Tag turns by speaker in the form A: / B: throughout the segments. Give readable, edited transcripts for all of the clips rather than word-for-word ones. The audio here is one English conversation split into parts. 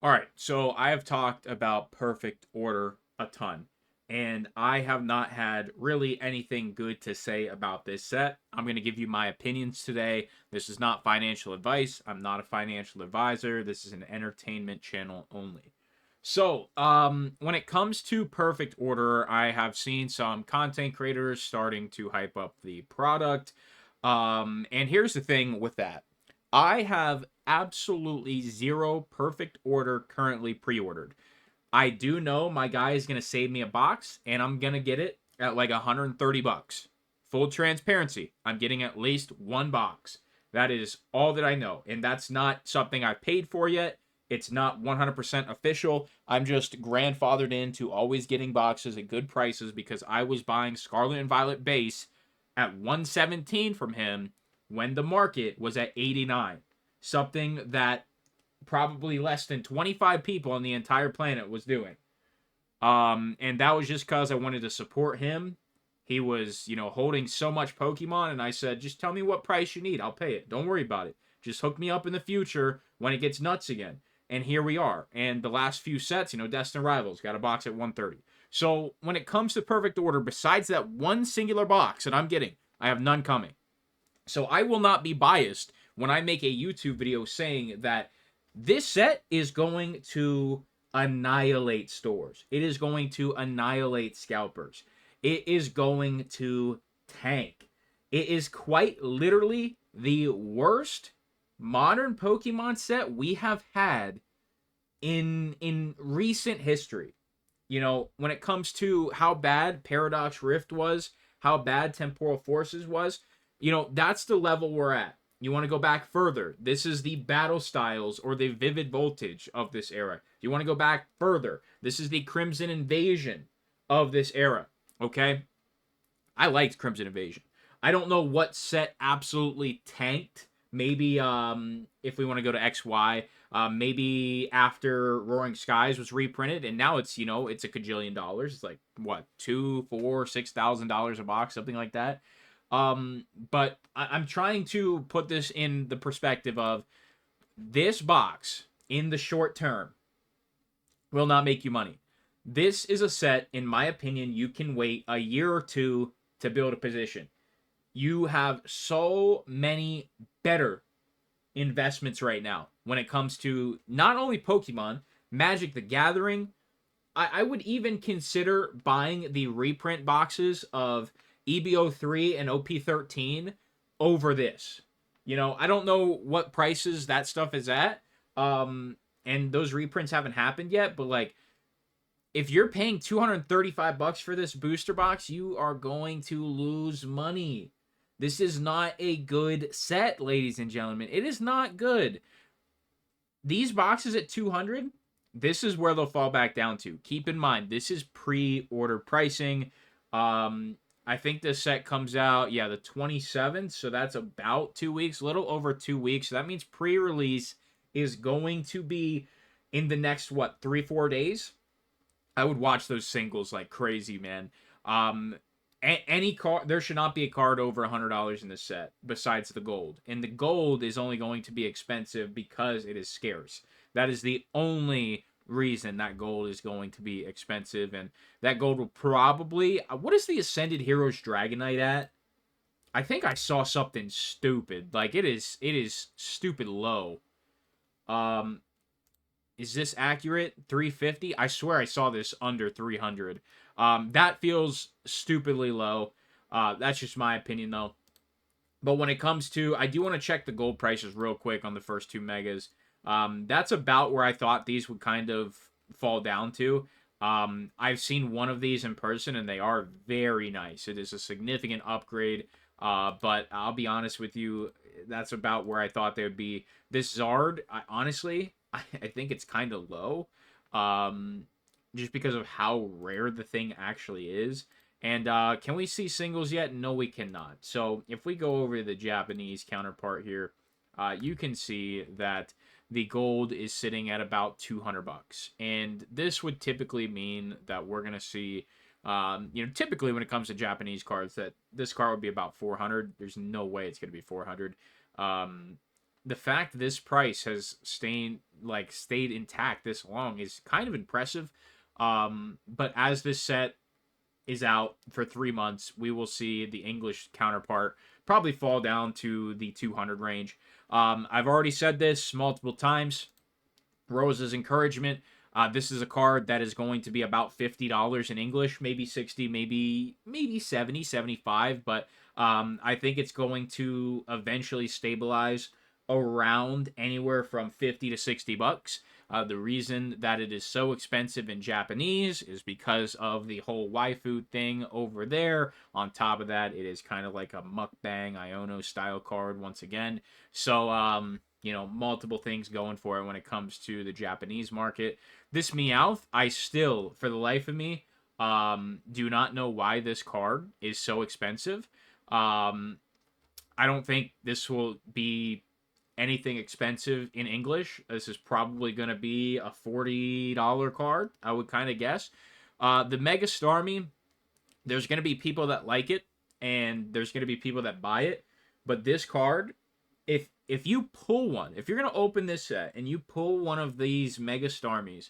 A: All right, so I have talked about Perfect Order a ton, and I have not had really anything good to say about this set. I'm going to give you my opinions today. This is not financial advice. I'm not a financial advisor. This is an entertainment channel only. So, when it comes to Perfect Order, I have seen some content creators starting to hype up the product. And here's the thing with that. I have absolutely zero Perfect Order currently pre-ordered. I do know my guy is going to save me a box and I'm going to get it at like 130 bucks. Full transparency, I'm getting at least one box. That is all that I know. And that's not something I've paid for yet. It's not 100% official. I'm just grandfathered into always getting boxes at good prices because I was buying Scarlet and Violet base at 117 from him when the market was at 89. Something that probably less than 25 people on the entire planet was doing. And that was just because I wanted to support him. He was, holding so much Pokemon, and I said, just tell me what price you need. I'll pay it. Don't worry about it. Just hook me up in the future when it gets nuts again. And here we are. And the last few sets, Destined Rivals got a box at 130. So when it comes to Perfect Order, besides that one singular box that I'm getting, I have none coming. So I will not be biased when I make a YouTube video saying that this set is going to annihilate stores. It is going to annihilate scalpers. It is going to tank. It is quite literally the worst modern Pokemon set we have had in recent history. When it comes to how bad Paradox Rift was, how bad Temporal Forces was, that's the level we're at. You want to go back further. This is the battle styles or the vivid voltage of this era. You want to go back further. This is the Crimson Invasion of this era. Okay? I liked Crimson Invasion. I don't know what set absolutely tanked. Maybe if we want to go to XY, maybe after Roaring Skies was reprinted, and now it's it's a cajillion dollars. It's like what, $2, $4, $6,000 a box, something like that. But I'm trying to put this in the perspective of this box in the short term will not make you money. This is a set, in my opinion, you can wait a year or two to build a position. You have so many better investments right now when it comes to not only Pokemon, Magic the Gathering. I would even consider buying the reprint boxes of EBO3 and OP13 over this. I don't know what prices that stuff is at. And those reprints haven't happened yet, but like if you're paying 235 bucks for this booster box, you are going to lose money. This is not a good set, ladies and gentlemen. It is not good. These boxes at 200, this is where they'll fall back down to. Keep in mind, this is pre-order pricing. I think this set comes out, the 27th, so that's about 2 weeks, a little over 2 weeks. So that means pre-release is going to be in the next, 3-4 days? I would watch those singles like crazy, man. Any card, there should not be a card over $100 in this set besides the gold, and the gold is only going to be expensive because it is scarce. That is the only reason that gold is going to be expensive, and that gold will probably, what is the Ascended Heroes Dragonite at? I think I saw something stupid. Like it is stupid low. Is this accurate? 350? I swear I saw this under 300. That feels stupidly low. That's just my opinion, though. But when it comes to, I do want to check the gold prices real quick on the first two megas. That's about where I thought these would kind of fall down to. I've seen one of these in person, and they are very nice. It is a significant upgrade. But I'll be honest with you, that's about where I thought they would be. This Zard, honestly, I think it's kind of low. Just because of how rare the thing actually is. And can we see singles yet? No, we cannot. So if we go over to the Japanese counterpart here, you can see that the gold is sitting at about 200 bucks. And this would typically mean that we're going to see, typically when it comes to Japanese cards, that this card would be about 400. There's no way it's going to be 400. the fact this price has stayed intact this long is kind of impressive. But as this set is out for 3 months, we will see the English counterpart probably fall down to the 200 range. I've already said this multiple times. Rose's encouragement. This is a card that is going to be about $50 in English, maybe 60, maybe 70, 75. But I think it's going to eventually stabilize around anywhere from 50 to $60. The reason that it is so expensive in Japanese is because of the whole waifu thing over there. On top of that, it is kind of like a mukbang Iono style card once again. So, multiple things going for it when it comes to the Japanese market. This Meowth, I still, for the life of me, do not know why this card is so expensive. I don't think this will be anything expensive in English. This is probably going to be a $40 card, I would kind of guess. The Mega Starmie, there's going to be people that like it, and there's going to be people that buy it. But this card, if you pull one, if you're going to open this set and you pull one of these Mega Starmies,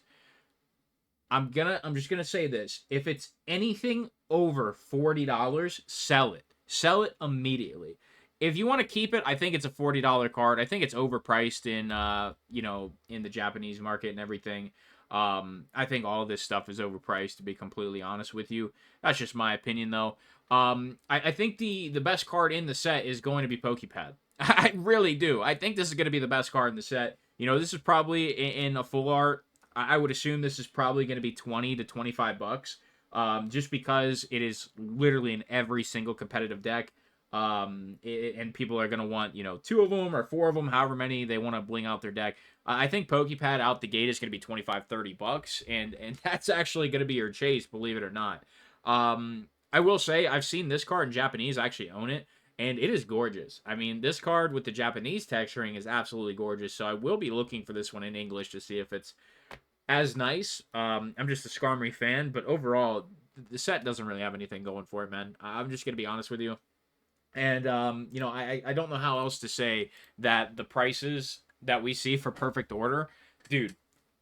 A: I'm just going to say this. If it's anything over $40, sell it. Sell it immediately. If you want to keep it, I think it's a $40 card. I think it's overpriced in the Japanese market and everything. I think all of this stuff is overpriced, to be completely honest with you. That's just my opinion, though. I think the best card in the set is going to be Pokepad. I really do. I think this is going to be the best card in the set. This is probably in a full art. I would assume this is probably going to be 20 to 25 bucks. Just because it is literally in every single competitive deck. And people are going to want, 2 of them or 4 of them, however many they want to bling out their deck. I think Pokepad out the gate is going to be 25, 30 bucks. And that's actually going to be your chase, believe it or not. I will say I've seen this card in Japanese. I actually own it. And it is gorgeous. I mean, this card with the Japanese texturing is absolutely gorgeous. So I will be looking for this one in English to see if it's as nice. I'm just a Skarmory fan. But overall, the set doesn't really have anything going for it, man. I'm just going to be honest with you. And, I don't know how else to say that the prices that we see for Perfect Order, dude,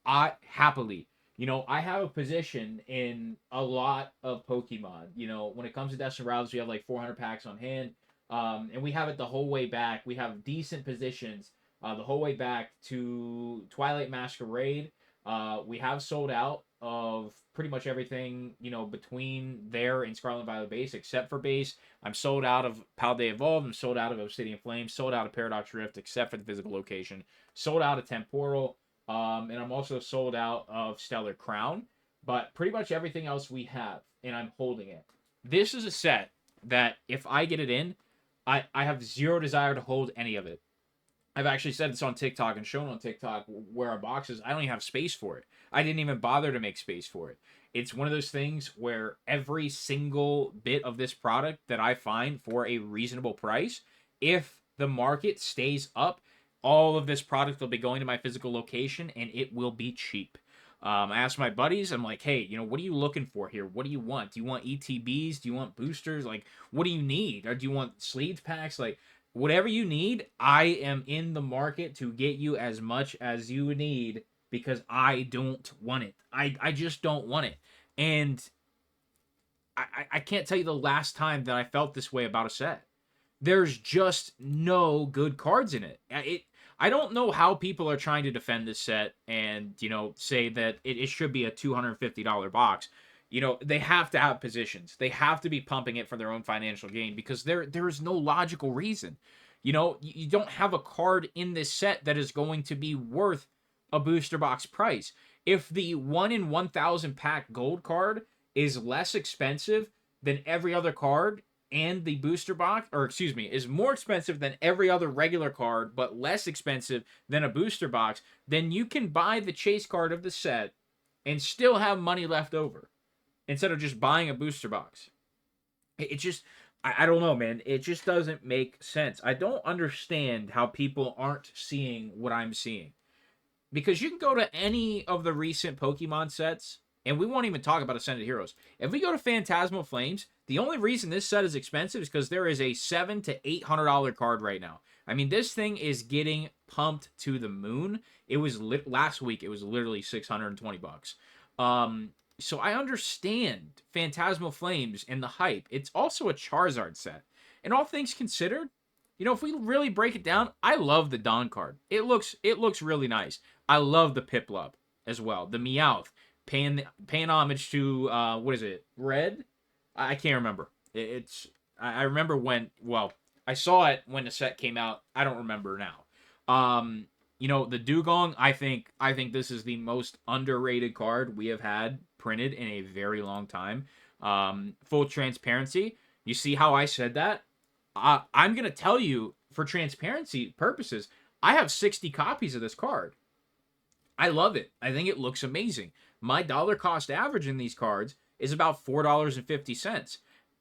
A: I happily, I have a position in a lot of Pokemon. When it comes to Destiny Routes, we have like 400 packs on hand. And we have it the whole way back. We have decent positions the whole way back to Twilight Masquerade. We have sold out of pretty much everything, between there and Scarlet Violet base, except for base. I'm sold out of Paldea Evolved. I'm sold out of Obsidian Flame. Sold out of Paradox Rift, except for the physical location. Sold out of Temporal. And I'm also sold out of Stellar Crown. But pretty much everything else we have, and I'm holding it. This is a set that if I get it in, I have zero desire to hold any of it. I've actually said this on TikTok and shown on TikTok where our box is. I don't even have space for it. I didn't even bother to make space for it. It's one of those things where every single bit of this product that I find for a reasonable price, if the market stays up, all of this product will be going to my physical location and it will be cheap. I asked my buddies, I'm like, hey, what are you looking for here? What do you want? Do you want ETBs? Do you want boosters? Like, what do you need? Or do you want sleeve packs? Like, whatever you need, I am in the market to get you as much as you need because I don't want it. I just don't want it. And I can't tell you the last time that I felt this way about a set. There's just no good cards in it. I don't know how people are trying to defend this set and, say that it should be a $250 box. They have to have positions. They have to be pumping it for their own financial gain because there is no logical reason. You don't have a card in this set that is going to be worth a booster box price. If the 1 in 1,000 pack gold card is less expensive than every other card and the booster box, is more expensive than every other regular card, but less expensive than a booster box, then you can buy the chase card of the set and still have money left over instead of just buying a booster box. It just, I don't know, man. It just doesn't make sense. I don't understand how people aren't seeing what I'm seeing. Because you can go to any of the recent Pokemon sets, and we won't even talk about Ascended Heroes. If we go to Phantasmal Flames, the only reason this set is expensive is because there is a $700 to $800 card right now. I mean, this thing is getting pumped to the moon. It was last week. It was literally $620. Um, so I understand Phantasmal Flames and the hype. It's also a Charizard set. And all things considered, if we really break it down, I love the Dawn card. It looks really nice. I love the Piplup as well. The Meowth paying homage to what is it? Red? I can't remember. I remember when, well, I saw it when the set came out. I don't remember now. The Dugong, I think this is the most underrated card we have had printed in a very long time. Full transparency. You see how I said that? I'm gonna tell you, for transparency purposes, I have 60 copies of this card. I love it. I think it looks amazing. My dollar cost average in these cards is about $4.50.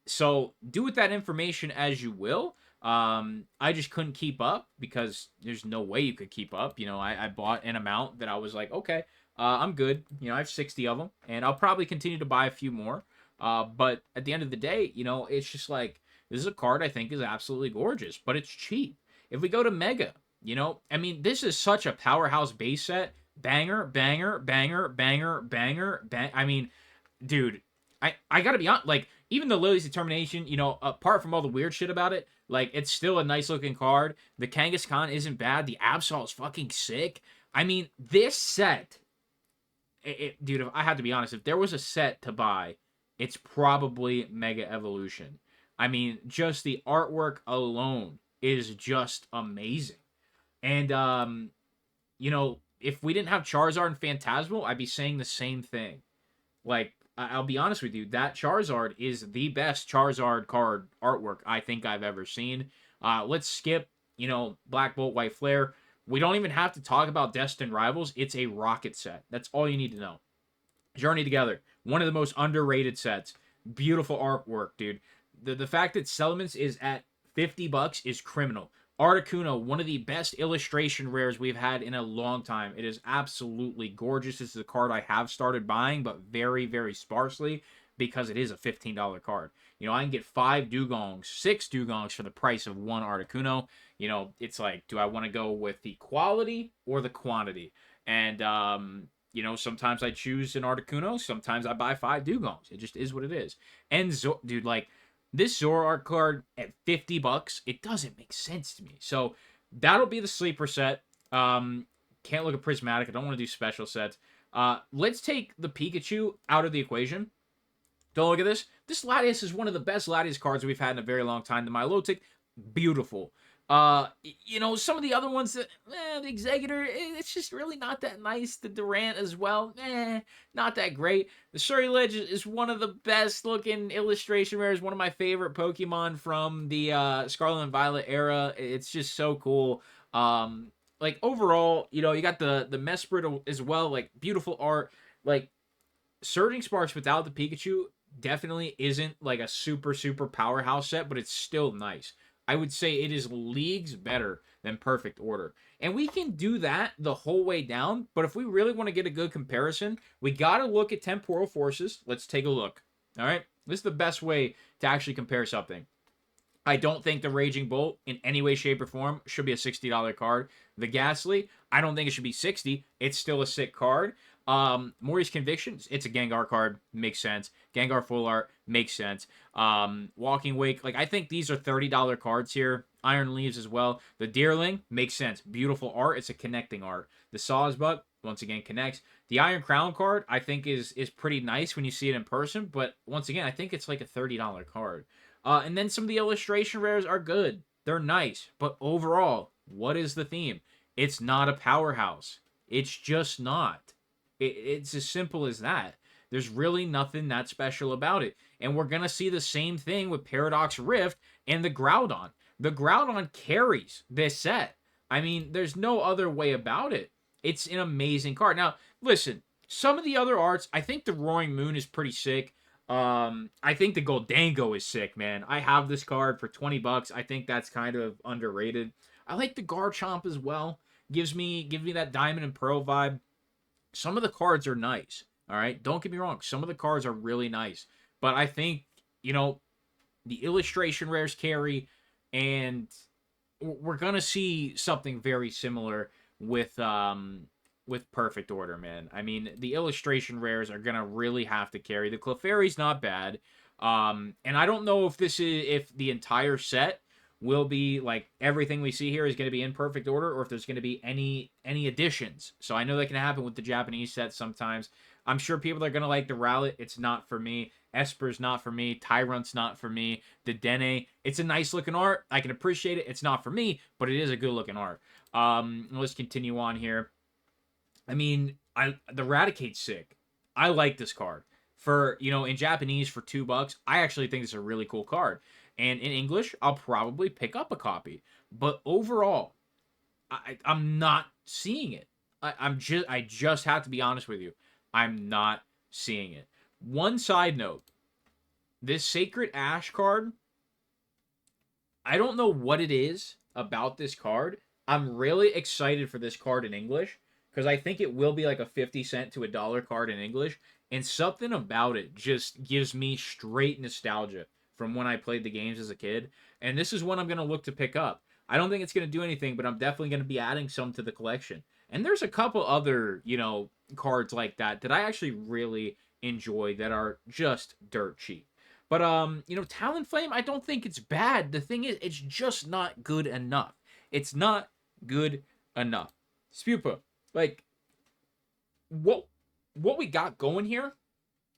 A: So do with that information as you will. I just couldn't keep up because there's no way you could keep up. I bought an amount that I was like, okay, I'm good. I have 60 of them, and I'll probably continue to buy a few more. But at the end of the day, it's just like, this is a card I think is absolutely gorgeous, but it's cheap. If we go to Mega, I mean, this is such a powerhouse base set. Banger, banger, banger, banger, banger, bang. I mean, dude, I gotta be honest, like, even the Lily's Determination, apart from all the weird shit about it, like, it's still a nice looking card. The Kangaskhan isn't bad. The Absol is fucking sick. I mean, this set, dude, if I had to be honest, if there was a set to buy, it's probably Mega Evolution. I mean, just the artwork alone is just amazing. And, if we didn't have Charizard and Phantasmal, I'd be saying the same thing. Like, I'll be honest with you, that Charizard is the best Charizard card artwork I think I've ever seen. Let's skip, Black Bolt, White Flare. We don't even have to talk about Destined Rivals. It's a rocket set. That's all you need to know. Journey Together, one of the most underrated sets. Beautiful artwork, dude. The fact that Settlements is at $50 is criminal. Articuno, one of the best illustration rares we've had in a long time. It is absolutely gorgeous. This is a card I have started buying, but very, very sparsely, because it is a $15 card. I can get 6 Dugongs for the price of one Articuno. It's like, do I want to go with the quality or the quantity? And, sometimes I choose an Articuno. Sometimes I buy 5 Dugongs. It just is what it is. And, dude, like, this Zoroark card at $50, it doesn't make sense to me. So that'll be the sleeper set. Can't look at Prismatic. I don't want to do special sets. Let's take the Pikachu out of the equation. Don't look at this. This Latias is one of the best Latias cards we've had in a very long time. The Milotic, beautiful. Some of the other ones that, the Executor, it's just really not that nice. The Durant as well, not that great. The Surrey is one of the best looking illustration rares. One of my favorite Pokemon from the Scarlet and Violet era. It's just so cool. Like, overall, you got the Mesprit as well. Like, beautiful art. Like, Surging Sparks without the Pikachu definitely isn't like a super, super powerhouse set, but it's still nice. I would say it is leagues better than Perfect Order. And we can do that the whole way down, but if we really want to get a good comparison, we got to look at Temporal Forces. Let's take a look. All right? This is the best way to actually compare something. I don't think the Raging Bolt in any way, shape, or form should be a $60 card. The Ghastly, I don't think it should be $60. It's still a sick card. Mori's Convictions, it's a Gengar card, makes sense. Gengar Full Art, makes sense. Walking Wake, like, I think these are $30 cards here. Iron Leaves as well. The Deerling, makes sense. Beautiful art, it's a connecting art. The Sawsbuck, once again, connects. The Iron Crown card, I think is pretty nice when you see it in person, but once again, I think it's like a $30 card. And then some of the illustration rares are good. They're nice, but overall, what is the theme? It's not a powerhouse. It's just not. It's as simple as that. There's really nothing that special about it. And we're going to see the same thing with Paradox Rift and the Groudon. The Groudon carries this set. I mean, there's no other way about it. It's an amazing card. Now, listen, some of the other arts, I think the Roaring Moon is pretty sick. I think the Goldango is sick, man. I have this card for $20. I think that's kind of underrated. I like the Garchomp as well. Gives me that Diamond and Pearl vibe. Some of the cards are nice, all right? Don't get me wrong. Some of the cards are really nice. But I think, the illustration rares carry, and we're gonna see something very similar with Perfect Order, man. I mean, the illustration rares are gonna really have to carry. The Clefairy's not bad. And I don't know if this is if the entire set will be like everything we see here is going to be in perfect order, or if there's going to be any additions. So I know that can happen with the Japanese sets sometimes. I'm sure people are going to like the Rowlet. It's not for me. Esper's not for me. Tyrant's not for me. The Dene, it's a nice looking art. I can appreciate it. It's not for me, but it is a good looking art. Let's continue on here. I mean, the Raticate's sick. I like this card. For, in Japanese for $2, I actually think it's a really cool card. And in English, I'll probably pick up a copy. But overall, I'm not seeing it. I just have to be honest with you. I'm not seeing it. One side note, this Sacred Ash card, I don't know what it is about this card. I'm really excited for this card in English because I think it will be like a 50 cent to $1 card in English, and something about it just gives me straight nostalgia from when I played the games as a kid, and this is one I'm going to look to pick up. I don't think it's going to do anything, but I'm definitely going to be adding some to the collection. And there's a couple other, cards like that I actually really enjoy that are just dirt cheap. But Talonflame, I don't think it's bad. The thing is, it's just not good enough. It's not good enough. Spupa, like what we got going here,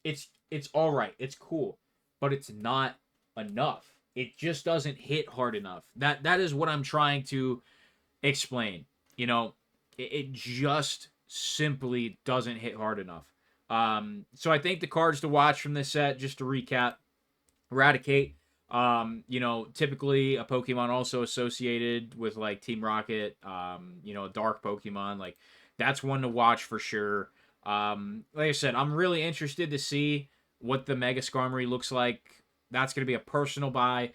A: it's all right. It's cool, but it's not enough. It just doesn't hit hard enough. That is what I'm trying to explain. It just simply doesn't hit hard enough. So I think the cards to watch from this set, just to recap, Eradicate, typically a Pokemon also associated with like Team Rocket, a dark Pokemon, like that's one to watch for sure. Like I said, I'm really interested to see what the Mega Skarmory looks like. That's going to be a personal buy.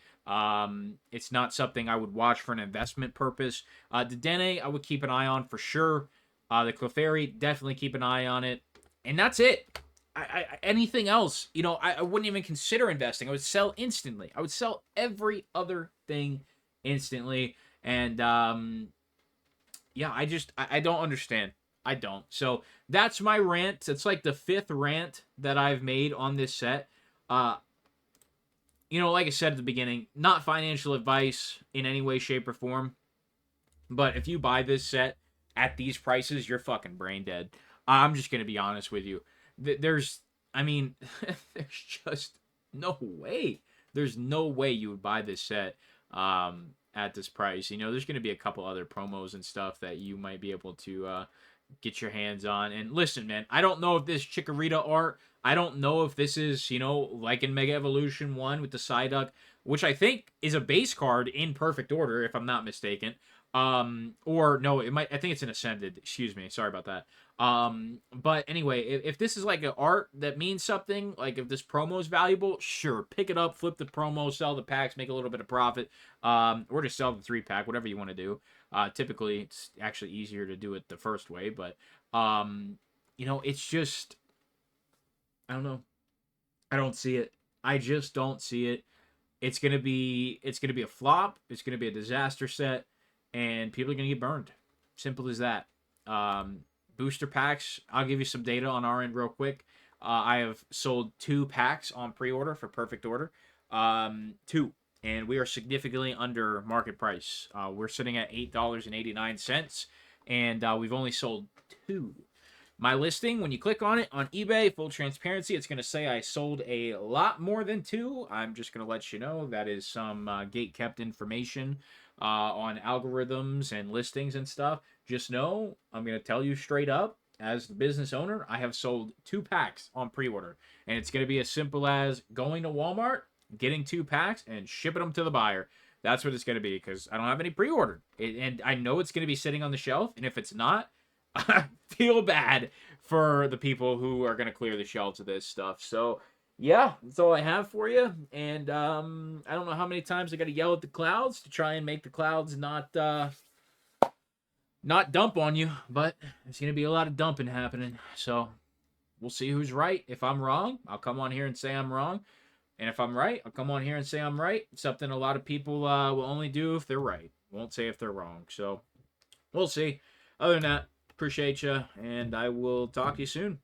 A: It's not something I would watch for an investment purpose. The Dene, I would keep an eye on for sure. The Clefairy, definitely keep an eye on it. And that's it. Anything else, I wouldn't even consider investing. I would sell instantly. I would sell every other thing instantly. And yeah, I don't understand. I don't. So that's my rant. It's like the 5th rant that I've made on this set. Like I said at the beginning, not financial advice in any way, shape, or form. But if you buy this set at these prices, you're fucking brain dead. I'm just going to be honest with you. There's just no way. There's no way you would buy this set at this price. There's going to be a couple other promos and stuff that you might be able to get your hands on. And listen, man, I don't know if this Chikorita art, I don't know if this is, like in Mega Evolution 1 with the Psyduck, which I think is a base card in perfect order, if I'm not mistaken. Or no, I think it's an Ascended. Excuse me. Sorry about that. But anyway, if this is like an art that means something, like if this promo is valuable, sure, pick it up, flip the promo, sell the packs, make a little bit of profit, or just sell the 3-pack, whatever you want to do. Typically, it's actually easier to do it the first way, but, it's just, I don't know. I don't see it. I just don't see it. It's gonna be a flop. It's gonna be a disaster set, and people are gonna get burned. Simple as that. Booster packs. I'll give you some data on our end real quick. I have sold 2 packs on pre-order for perfect order. 2. And we are significantly under market price. We're sitting at $8.89, and we've only sold 2. My listing, when you click on it on eBay, full transparency, it's going to say I sold a lot more than 2. I'm just going to let you know that is some gate-kept information on algorithms and listings and stuff. Just know, I'm going to tell you straight up, as the business owner, I have sold 2 packs on pre-order. And it's going to be as simple as going to Walmart, getting 2 packs, and shipping them to the buyer. That's what it's going to be, because I don't have any pre-ordered. And I know it's going to be sitting on the shelf, and if it's not, I feel bad for the people who are going to clear the shelves of this stuff. So, yeah, that's all I have for you. And I don't know how many times I got to yell at the clouds to try and make the clouds not dump on you. But there's going to be a lot of dumping happening. So, we'll see who's right. If I'm wrong, I'll come on here and say I'm wrong. And if I'm right, I'll come on here and say I'm right. Something a lot of people will only do if they're right. Won't say if they're wrong. So we'll see. Other than that, appreciate you, and I will talk to you soon.